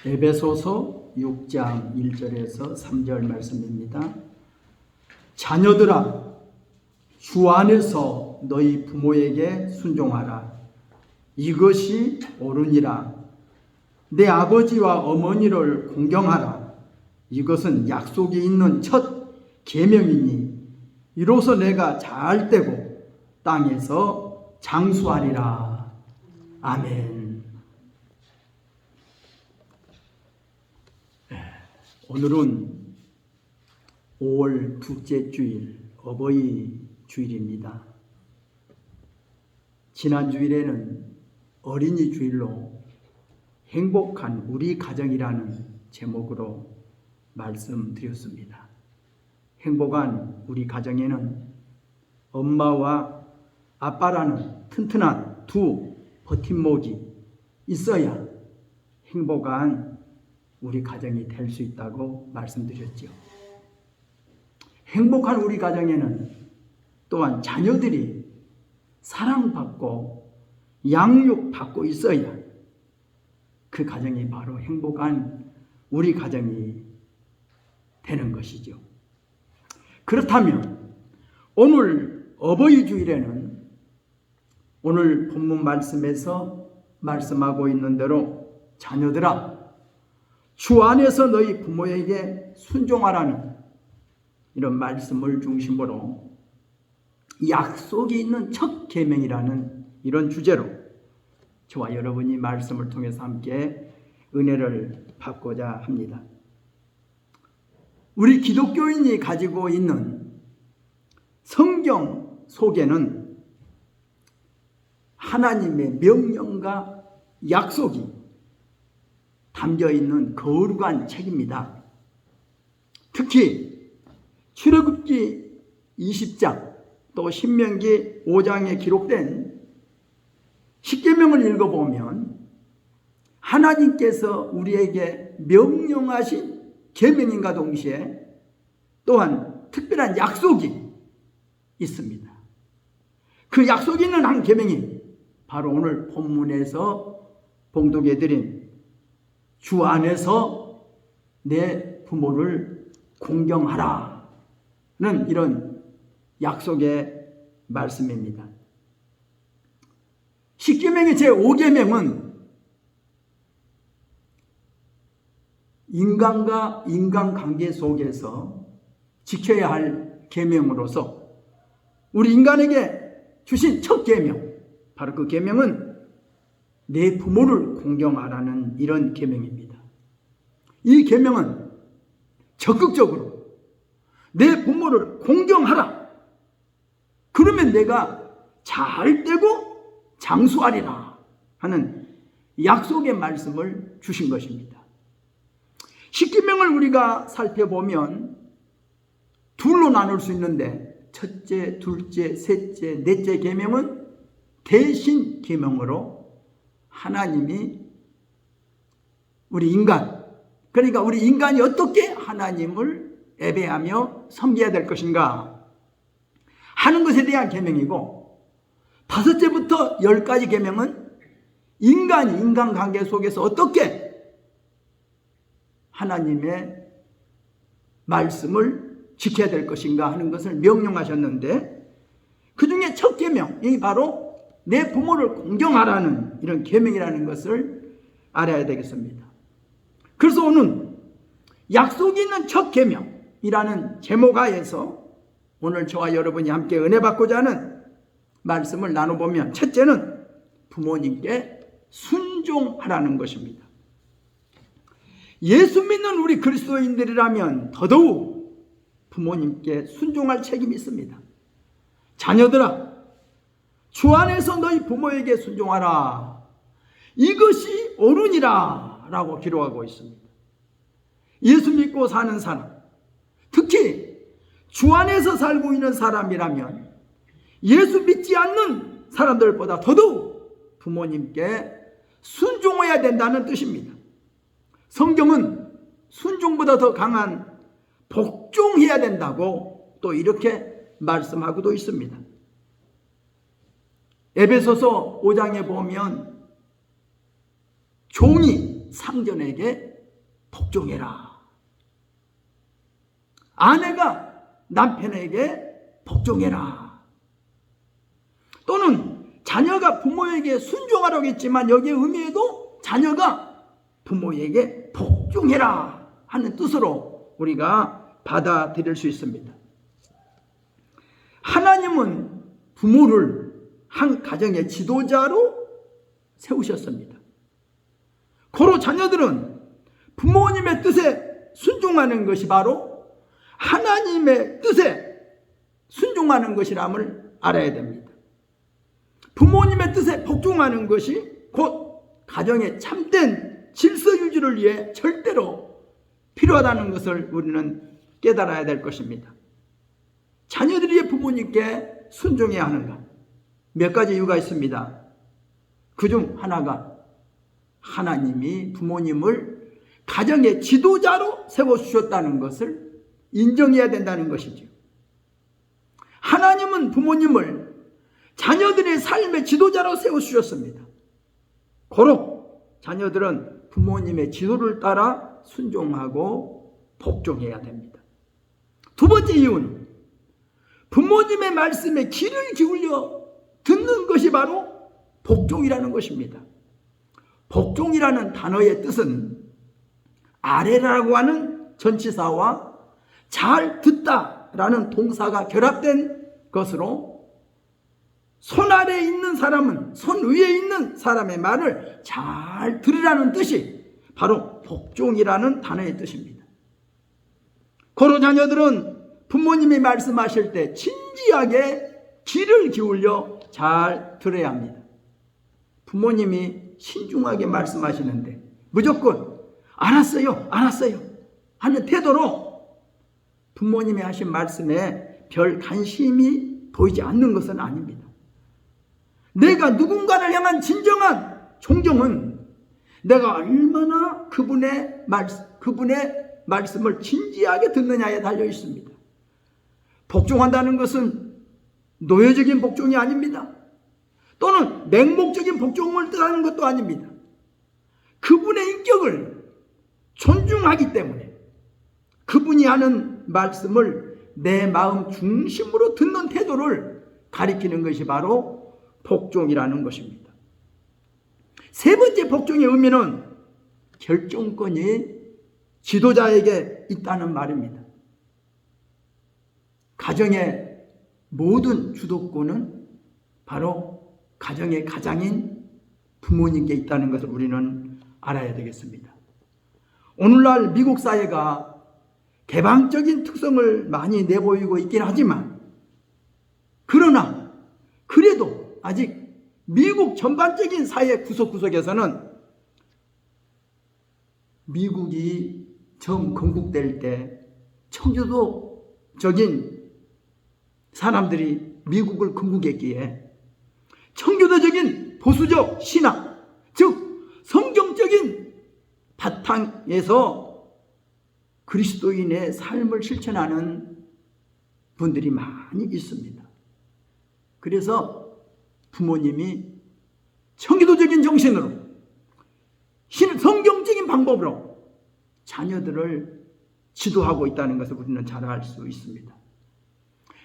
에베소서 6장 1절에서 3절 말씀입니다. 자녀들아, 주 안에서 너희 부모에게 순종하라. 이것이 옳으니라. 내 아버지와 어머니를 공경하라. 이것은 약속이 있는 첫 계명이니 이로써 내가 잘 되고 땅에서 장수하리라. 아멘. 오늘은 5월 둘째 주일 어버이 주일입니다. 지난 주일에는 어린이 주일로 행복한 우리 가정이라는 제목으로 말씀드렸습니다. 행복한 우리 가정에는 엄마와 아빠라는 튼튼한 두 버팀목이 있어야 행복한 우리 가정이 될 수 있다고 말씀드렸죠. 행복한 우리 가정에는 또한 자녀들이 사랑받고 양육받고 있어야 그 가정이 바로 행복한 우리 가정이 되는 것이죠. 그렇다면 오늘 어버이 주일에는 오늘 본문 말씀에서 말씀하고 있는 대로 자녀들아, 주 안에서 너희 부모에게 순종하라는 이런 말씀을 중심으로 약속이 있는 첫 계명이라는 이런 주제로 저와 여러분이 말씀을 통해서 함께 은혜를 받고자 합니다. 우리 기독교인이 가지고 있는 성경 속에는 하나님의 명령과 약속이 담겨 있는 거룩한 책입니다. 특히 출애굽기 20장 또 신명기 5장에 기록된 십계명을 읽어보면 하나님께서 우리에게 명령하신 계명인과 동시에 또한 특별한 약속이 있습니다. 그 약속이 있는 한 계명이 바로 오늘 본문에서 봉독해드린 주 안에서 내 부모를 공경하라는 이런 약속의 말씀입니다. 십계명의 제5계명은 인간과 인간관계 속에서 지켜야 할 계명으로서 우리 인간에게 주신 첫 계명, 바로 그 계명은 내 부모를 공경하라는 이런 계명입니다. 이 계명은 적극적으로 내 부모를 공경하라. 그러면 내가 잘 되고 장수하리라 하는 약속의 말씀을 주신 것입니다. 십계명을 우리가 살펴보면 둘로 나눌 수 있는데 첫째, 둘째, 셋째, 넷째 계명은 대신 계명으로 하나님이 우리 인간, 그러니까 우리 인간이 어떻게 하나님을 예배하며 섬겨야 될 것인가 하는 것에 대한 계명이고, 다섯째부터 10가지 계명은 인간이 인간관계 속에서 어떻게 하나님의 말씀을 지켜야 될 것인가 하는 것을 명령하셨는데, 그 중에 첫 계명이 바로 내 부모를 공경하라는 이런 계명이라는 것을 알아야 되겠습니다. 그래서 오늘 약속이 있는 첫 계명이라는 제목 하에서 오늘 저와 여러분이 함께 은혜 받고자 하는 말씀을 나눠보면, 첫째는 부모님께 순종하라는 것입니다. 예수 믿는 우리 그리스도인들이라면 더더욱 부모님께 순종할 책임이 있습니다. 자녀들아, 주 안에서 너희 부모에게 순종하라. 이것이 옳으니라 라고 기록하고 있습니다. 예수 믿고 사는 사람, 특히 주 안에서 살고 있는 사람이라면 예수 믿지 않는 사람들보다 더더욱 부모님께 순종해야 된다는 뜻입니다. 성경은 순종보다 더 강한 복종해야 된다고 또 이렇게 말씀하고도 있습니다. 에베소서 5장에 보면 종이 상전에게 복종해라. 아내가 남편에게 복종해라. 또는 자녀가 부모에게 순종하라고 했지만 여기에 의미에도 자녀가 부모에게 복종해라 하는 뜻으로 우리가 받아들일 수 있습니다. 하나님은 부모를 한 가정의 지도자로 세우셨습니다. 고로 자녀들은 부모님의 뜻에 순종하는 것이 바로 하나님의 뜻에 순종하는 것이람을 알아야 됩니다. 부모님의 뜻에 복종하는 것이 곧 가정의 참된 질서 유지를 위해 절대로 필요하다는 것을 우리는 깨달아야 될 것입니다. 자녀들이 부모님께 순종해야 하는가? 몇 가지 이유가 있습니다. 그중 하나가 하나님이 부모님을 가정의 지도자로 세워주셨다는 것을 인정해야 된다는 것이죠. 하나님은 부모님을 자녀들의 삶의 지도자로 세워주셨습니다. 고로 자녀들은 부모님의 지도를 따라 순종하고 복종해야 됩니다. 두 번째 이유는 부모님의 말씀에 귀를 기울여 듣는 것이 바로 복종이라는 것입니다. 복종이라는 단어의 뜻은 아뢰라고 하는 전치사와 잘 듣다라는 동사가 결합된 것으로 손 아래에 있는 사람은 손 위에 있는 사람의 말을 잘 들으라는 뜻이 바로 복종이라는 단어의 뜻입니다. 고로 자녀들은 부모님이 말씀하실 때 진지하게 귀를 기울여 잘 들어야 합니다. 부모님이 신중하게 말씀하시는데 무조건 알았어요 하는 태도로 부모님이 하신 말씀에 별 관심이 보이지 않는 것은 아닙니다. 내가 누군가를 향한 진정한 존경은 내가 얼마나 그분의 말씀을 진지하게 듣느냐에 달려 있습니다. 복종한다는 것은 노예적인 복종이 아닙니다. 또는 맹목적인 복종을 뜻하는 것도 아닙니다. 그분의 인격을 존중하기 때문에 그분이 하는 말씀을 내 마음 중심으로 듣는 태도를 가리키는 것이 바로 복종이라는 것입니다. 세 번째 복종의 의미는 결정권이 지도자에게 있다는 말입니다. 가정의 모든 주도권은 바로 가정의 가장인 부모님께 있다는 것을 우리는 알아야 되겠습니다. 오늘날 미국 사회가 개방적인 특성을 많이 내보이고 있긴 하지만 그러나 그래도 아직 미국 전반적인 사회 구석구석에서는 미국이 처음 건국될 때 청교도적인 사람들이 미국을 건국했기에 청교도적인 보수적 신앙, 즉 성경적인 바탕에서 그리스도인의 삶을 실천하는 분들이 많이 있습니다. 그래서 부모님이 청교도적인 정신으로 성경적인 방법으로 자녀들을 지도하고 있다는 것을 우리는 잘 알 수 있습니다.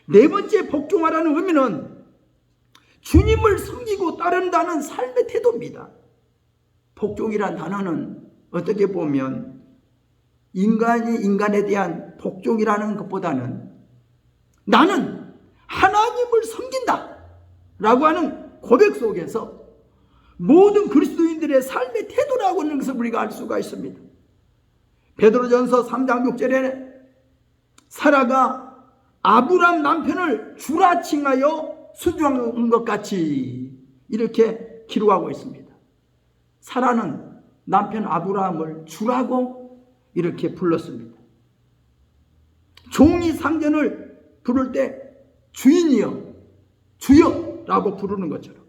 네 번째 복종하라는 의미는 주님을 섬기고 따른다는 삶의 태도입니다. 복종이란 단어는 어떻게 보면 인간이 인간에 대한 복종이라는 것보다는 나는 하나님을 섬긴다 라고 하는 고백 속에서 모든 그리스도인들의 삶의 태도라고 하는 것을 우리가 알 수가 있습니다. 베드로전서 3장 6절에 사라가 아브람 남편을 주라 칭하여 순종한 것 같이 이렇게 기록하고 있습니다. 사라는 남편 아브라함을 주라고 이렇게 불렀습니다. 종이 상전을 부를 때 주인이여 주여 라고 부르는 것처럼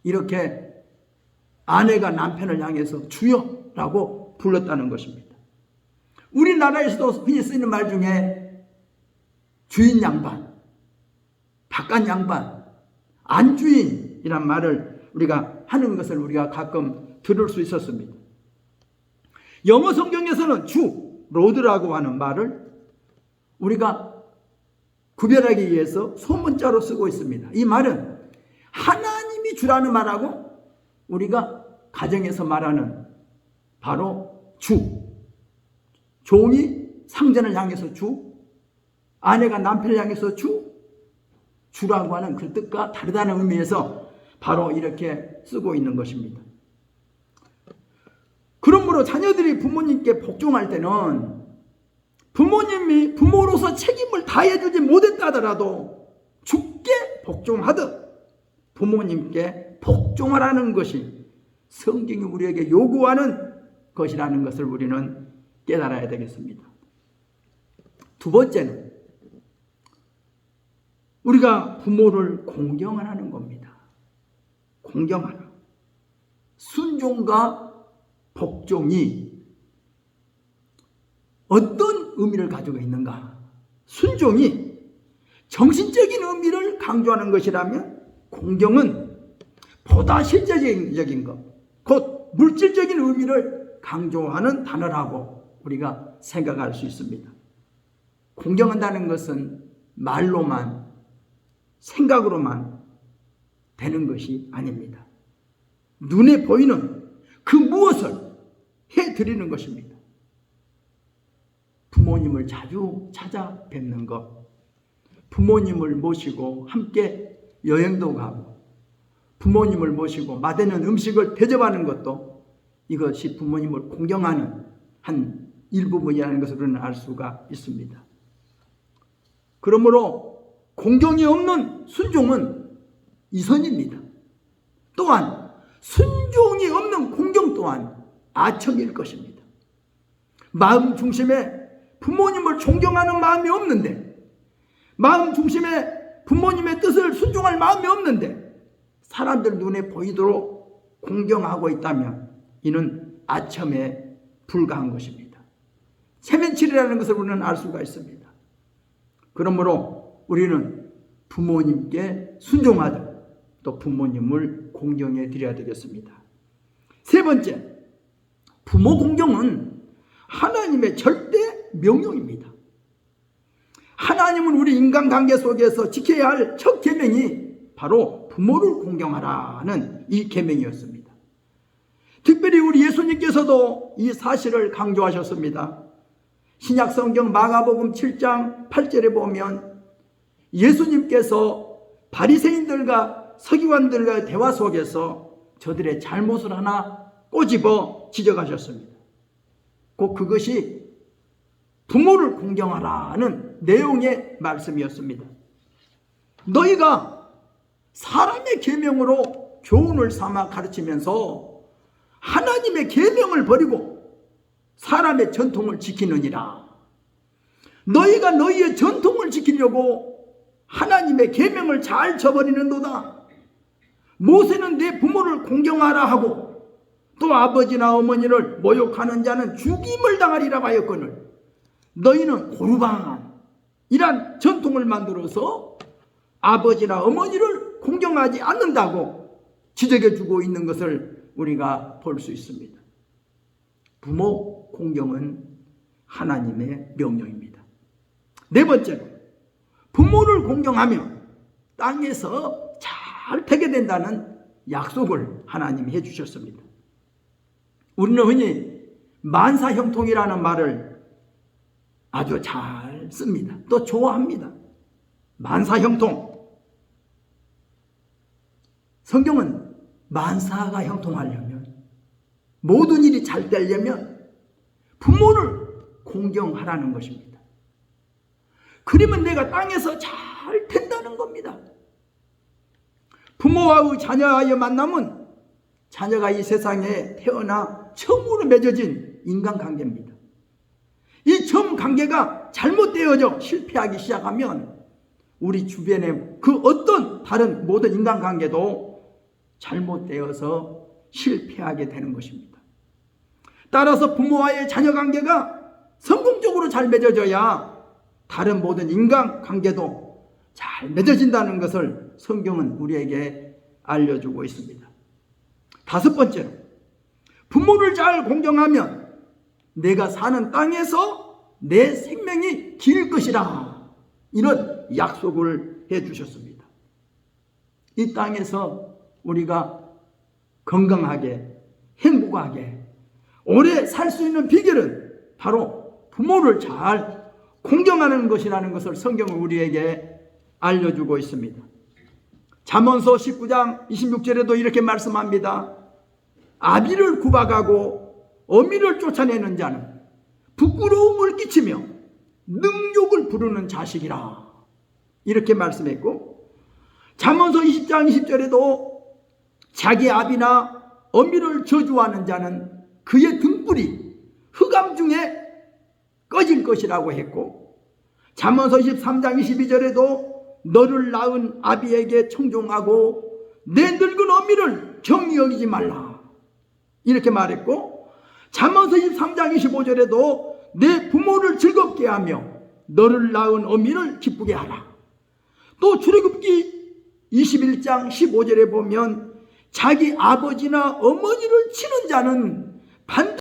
이렇게 아내가 남편을 향해서 주여 라고 불렀다는 것입니다. 우리나라에서도 흔히 쓰이는 말 중에 주인 양반, 바깥 양반, 안주인이란 말을 우리가 하는 것을 우리가 가끔 들을 수 있었습니다. 영어 성경에서는 주, 로드라고 하는 말을 우리가 구별하기 위해서 소문자로 쓰고 있습니다. 이 말은 하나님이 주라는 말하고 우리가 가정에서 말하는 바로 주, 종이 상전을 향해서 주, 아내가 남편을 향해서 주라고 하는 그 뜻과 다르다는 의미에서 바로 이렇게 쓰고 있는 것입니다. 그러므로 자녀들이 부모님께 복종할 때는 부모님이 부모로서 책임을 다해주지 못했다 하더라도 주께 복종하듯 부모님께 복종하라는 것이 성경이 우리에게 요구하는 것이라는 것을 우리는 깨달아야 되겠습니다. 두 번째는 우리가 부모를 공경하라는 겁니다. 공경하라. 순종과 복종이 어떤 의미를 가지고 있는가? 순종이 정신적인 의미를 강조하는 것이라면 공경은 보다 실제적인 것, 곧 물질적인 의미를 강조하는 단어라고 우리가 생각할 수 있습니다. 공경한다는 것은 말로만, 생각으로만 되는 것이 아닙니다. 눈에 보이는 그 무엇을 해드리는 것입니다. 부모님을 자주 찾아뵙는 것, 부모님을 모시고 함께 여행도 가고, 부모님을 모시고 맛있는 음식을 대접하는 것도 이것이 부모님을 공경하는 한 일부분이라는 것을 우리는 알 수가 있습니다. 그러므로 공경이 없는 순종은 이선입니다. 또한 순종이 없는 공경 또한 아첨일 것입니다. 마음 중심에 부모님을 존경하는 마음이 없는데, 마음 중심에 부모님의 뜻을 순종할 마음이 없는데 사람들 눈에 보이도록 공경하고 있다면 이는 아첨에 불과한 것입니다. 세면칠이라는 것을 우리는 알 수가 있습니다. 그러므로 우리는 부모님께 순종하듯 또 부모님을 공경해 드려야 되겠습니다. 세 번째, 부모 공경은 하나님의 절대 명령입니다. 하나님은 우리 인간관계 속에서 지켜야 할 첫 계명이 바로 부모를 공경하라는 이 계명이었습니다. 특별히 우리 예수님께서도 이 사실을 강조하셨습니다. 신약성경 마가복음 7장 8절에 보면 예수님께서 바리새인들과 서기관들과의 대화 속에서 저들의 잘못을 하나 꼬집어 지적하셨습니다. 곧 그것이 부모를 공경하라는 내용의 말씀이었습니다. 너희가 사람의 계명으로 교훈을 삼아 가르치면서 하나님의 계명을 버리고 사람의 전통을 지키느니라. 너희가 너희의 전통을 지키려고 하나님의 계명을 잘 저버리는도다. 모세는 내 부모를 공경하라 하고 또 아버지나 어머니를 모욕하는 자는 죽임을 당하리라고 하였거늘 너희는 고르방이란 전통을 만들어서 아버지나 어머니를 공경하지 않는다고 지적해주고 있는 것을 우리가 볼 수 있습니다. 부모 공경은 하나님의 명령입니다. 네 번째로 부모를 공경하며 땅에서 잘 되게 된다는 약속을 하나님이 해주셨습니다. 우리는 흔히 만사형통이라는 말을 아주 잘 씁니다. 또 좋아합니다. 만사형통. 성경은 만사가 형통하려면, 모든 일이 잘 되려면 부모를 공경하라는 것입니다. 그러면 내가 땅에서 잘 된다는 겁니다. 부모와의 자녀와의 만남은 자녀가 이 세상에 태어나 처음으로 맺어진 인간관계입니다. 이 처음 관계가 잘못되어져 실패하기 시작하면 우리 주변의 그 어떤 다른 모든 인간관계도 잘못되어서 실패하게 되는 것입니다. 따라서 부모와의 자녀관계가 성공적으로 잘 맺어져야 다른 모든 인간관계도 잘 맺어진다는 것을 성경은 우리에게 알려주고 있습니다. 다섯 번째로 부모를 잘 공경하면 내가 사는 땅에서 내 생명이 길 것이라. 이런 약속을 해 주셨습니다. 이 땅에서 우리가 건강하게 행복하게 오래 살 수 있는 비결은 바로 부모를 잘 공경하는 것이라는 것을 성경은 우리에게 알려주고 있습니다. 잠언서 19장 26절에도 이렇게 말씀합니다. 아비를 구박하고 어미를 쫓아내는 자는 부끄러움을 끼치며 능욕을 부르는 자식이라. 이렇게 말씀했고, 잠언서 20장 20절에도 자기 아비나 어미를 저주하는 자는 그의 등불이 흑암 중에 꺼질 것이라고 했고, 잠언서 23장 22절에도 너를 낳은 아비에게 청종하고 내 늙은 어미를 경히 여기지 말라. 이렇게 말했고, 잠언서 23장 25절에도 내 부모를 즐겁게 하며 너를 낳은 어미를 기쁘게 하라. 또 출애굽기 21장 15절에 보면 자기 아버지나 어머니를 치는 자는 반드시